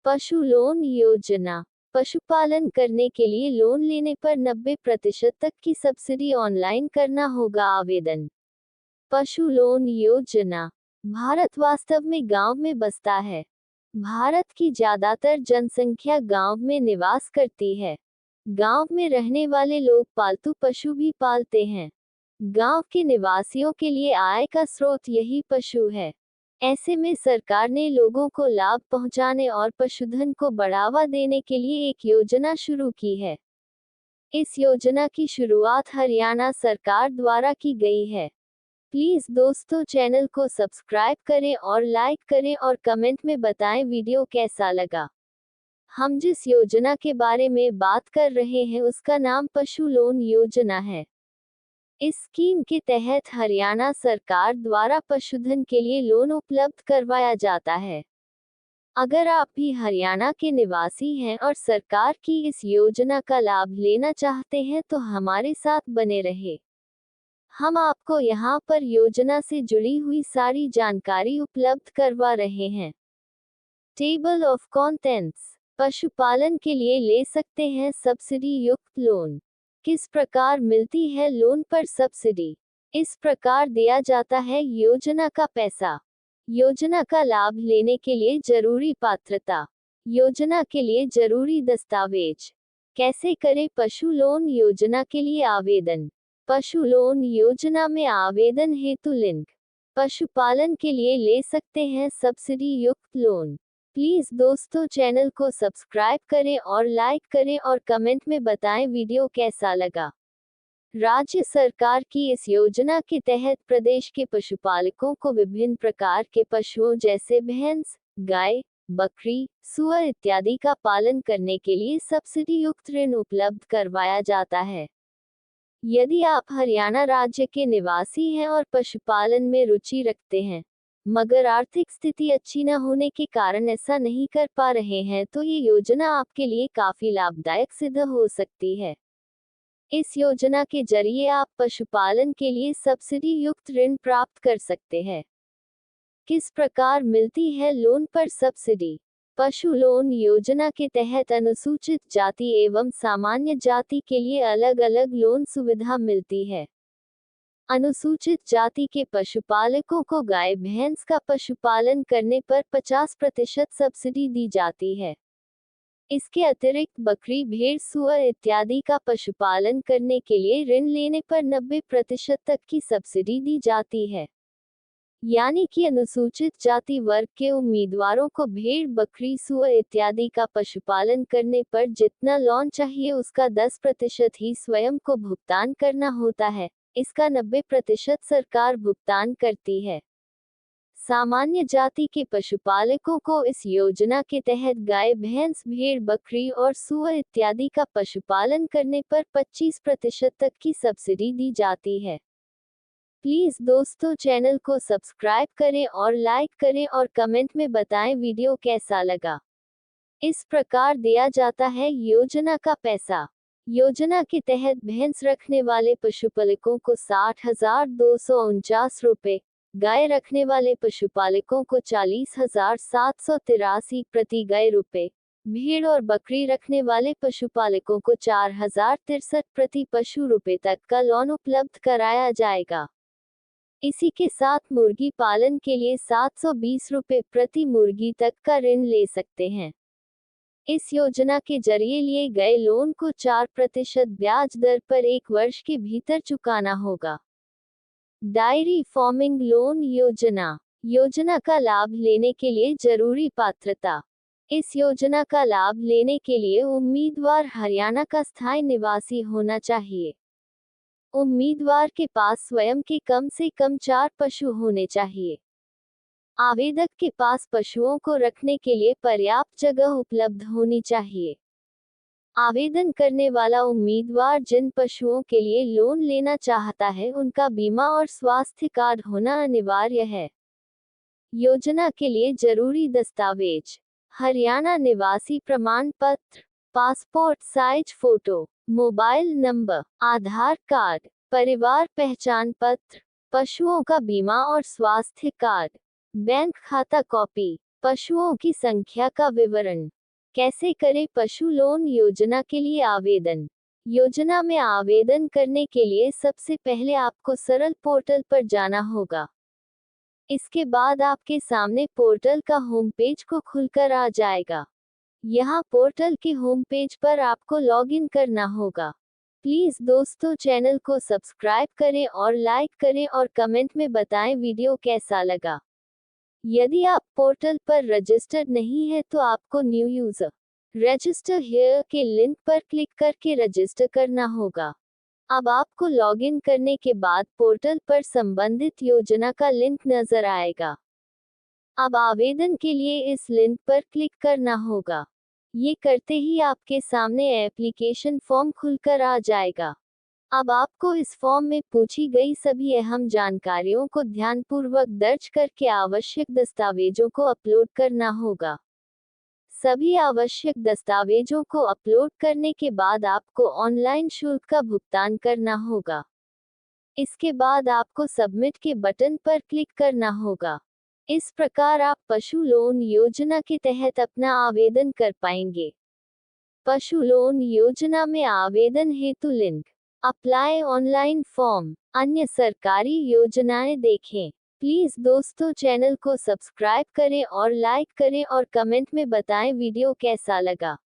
पशु लोन योजना। पशुपालन करने के लिए लोन लेने पर 90% तक की सब्सिडी ऑनलाइन करना होगा आवेदन। पशु लोन योजना। भारत वास्तव में गांव में बसता है। भारत की ज्यादातर जनसंख्या गांव में निवास करती है। गांव में रहने वाले लोग पालतू पशु भी पालते हैं। गांव के निवासियों के लिए आय का स्रोत यही पशु है। ऐसे में सरकार ने लोगों को लाभ पहुंचाने और पशुधन को बढ़ावा देने के लिए एक योजना शुरू की है। इस योजना की शुरुआत हरियाणा सरकार द्वारा की गई है। प्लीज दोस्तों चैनल को सब्सक्राइब करें और लाइक करें और कमेंट में बताएं वीडियो कैसा लगा। हम जिस योजना के बारे में बात कर रहे हैं उसका नाम पशु लोन योजना है। इस स्कीम के तहत हरियाणा सरकार द्वारा पशुधन के लिए लोन उपलब्ध करवाया जाता है। अगर आप भी हरियाणा के निवासी हैं और सरकार की इस योजना का लाभ लेना चाहते हैं तो हमारे साथ बने रहे। हम आपको यहाँ पर योजना से जुड़ी हुई सारी जानकारी उपलब्ध करवा रहे हैं। Table of contents. पशुपालन के लिए ले सकते हैं सब्सिडी युक्त लोन। किस प्रकार मिलती है लोन पर सब्सिडी? इस प्रकार दिया जाता है योजना का पैसा। योजना का लाभ लेने के लिए जरूरी पात्रता। योजना के लिए जरूरी दस्तावेज। कैसे करें पशु लोन योजना के लिए आवेदन? पशु लोन योजना में आवेदन हेतु लिंक। पशुपालन के लिए ले सकते हैं सब्सिडी युक्त लोन। प्लीज दोस्तों चैनल को सब्सक्राइब करें और लाइक करें और कमेंट में बताएं वीडियो कैसा लगा। राज्य सरकार की इस योजना के तहत प्रदेश के पशुपालकों को विभिन्न प्रकार के पशुओं जैसे भैंस, गाय, बकरी, सूअर इत्यादि का पालन करने के लिए सब्सिडी युक्त ऋण उपलब्ध करवाया जाता है। यदि आप हरियाणा राज्य के निवासी हैं और पशुपालन में रुचि रखते हैं, मगर आर्थिक स्थिति अच्छी न होने के कारण ऐसा नहीं कर पा रहे हैं तो ये योजना आपके लिए काफी लाभदायक सिद्ध हो सकती है। इस योजना के जरिए आप पशुपालन के लिए सब्सिडी युक्त ऋण प्राप्त कर सकते हैं। किस प्रकार मिलती है लोन पर सब्सिडी? पशु लोन योजना के तहत अनुसूचित जाति एवं सामान्य जाति के लिए अलग अलग लोन सुविधा मिलती है। अनुसूचित जाति के पशुपालकों को गाय भैंस का पशुपालन करने पर 50% सब्सिडी दी जाती है। इसके अतिरिक्त बकरी, भेड़, सूअर इत्यादि का पशुपालन करने के लिए ऋण लेने पर 90% तक की सब्सिडी दी जाती है। यानी कि अनुसूचित जाति वर्ग के उम्मीदवारों को भेड़, बकरी, सूअर इत्यादि का पशुपालन करने पर जितना लोन चाहिए उसका 10% ही स्वयं को भुगतान करना होता है। इसका 90% सरकार भुगतान करती है। सामान्य जाति के पशुपालकों को इस योजना के तहत गाय, भैंस, भेड़, बकरी और सूअर इत्यादि का पशुपालन करने पर 25% तक की सब्सिडी दी जाती है। प्लीज दोस्तों चैनल को सब्सक्राइब करें और लाइक करें और कमेंट में बताएं वीडियो कैसा लगा। इस प्रकार दिया जाता है योजना का पैसा। योजना के तहत भैंस रखने वाले पशुपालकों को 60,249 रुपए, गाय रखने वाले पशुपालकों को 40,783 प्रति गाय रुपए, भेड़ और बकरी रखने वाले पशुपालकों को 4,063 प्रति पशु रुपए तक का लोन उपलब्ध कराया जाएगा। इसी के साथ मुर्गी पालन के लिए 720 रुपए प्रति मुर्गी तक का ऋण ले सकते हैं। इस योजना के जरिए लिए गए लोन को 4% ब्याज दर पर 1 वर्ष के भीतर चुकाना होगा। डायरी फार्मिंग लोन योजना। योजना का लाभ लेने के लिए जरूरी पात्रता। इस योजना का लाभ लेने के लिए उम्मीदवार हरियाणा का स्थायी निवासी होना चाहिए। उम्मीदवार के पास स्वयं के कम से कम 4 पशु होने चाहिए। आवेदक के पास पशुओं को रखने के लिए पर्याप्त जगह उपलब्ध होनी चाहिए। आवेदन करने वाला उम्मीदवार जिन पशुओं के लिए लोन लेना चाहता है उनका बीमा और स्वास्थ्य कार्ड होना अनिवार्य है। योजना के लिए जरूरी दस्तावेज: हरियाणा निवासी प्रमाण पत्र, passport size photo, mobile number, Aadhaar card, परिवार पहचान पत्र, पशुओं का बीमा और स्वास्थ्य कार्ड, बैंक खाता कॉपी, पशुओं की संख्या का विवरण। कैसे करें पशु लोन योजना के लिए आवेदन। योजना में आवेदन करने के लिए सबसे पहले आपको सरल पोर्टल पर जाना होगा। इसके बाद आपके सामने पोर्टल का होम पेज को खुलकर आ जाएगा। यहाँ पोर्टल के होम पेज पर आपको लॉगिन करना होगा। प्लीज दोस्तों चैनल को सब्सक्राइब करें और लाइक करें और कमेंट में बताएं वीडियो कैसा लगा। यदि आप पोर्टल पर रजिस्टर्ड नहीं है तो आपको न्यू यूजर रजिस्टर हियर के लिंक पर क्लिक करके रजिस्टर करना होगा। अब आपको लॉगिन करने के बाद पोर्टल पर संबंधित योजना का लिंक नजर आएगा। अब आवेदन के लिए इस लिंक पर क्लिक करना होगा। ये करते ही आपके सामने एप्लीकेशन फॉर्म खुलकर आ जाएगा। अब आपको इस फॉर्म में पूछी गई सभी अहम जानकारियों को ध्यानपूर्वक दर्ज करके आवश्यक दस्तावेजों को अपलोड करना होगा। सभी आवश्यक दस्तावेजों को अपलोड करने के बाद आपको ऑनलाइन शुल्क का भुगतान करना होगा। इसके बाद आपको सबमिट के बटन पर क्लिक करना होगा। इस प्रकार आप पशु लोन योजना के तहत अपना आवेदन कर पाएंगे। पशु लोन योजना में आवेदन हेतु लिंक, अप्लाई ऑनलाइन फॉर्म, अन्य सरकारी योजनाएं देखें। प्लीज दोस्तों चैनल को सब्सक्राइब करें और लाइक करें और कमेंट में बताएं वीडियो कैसा लगा।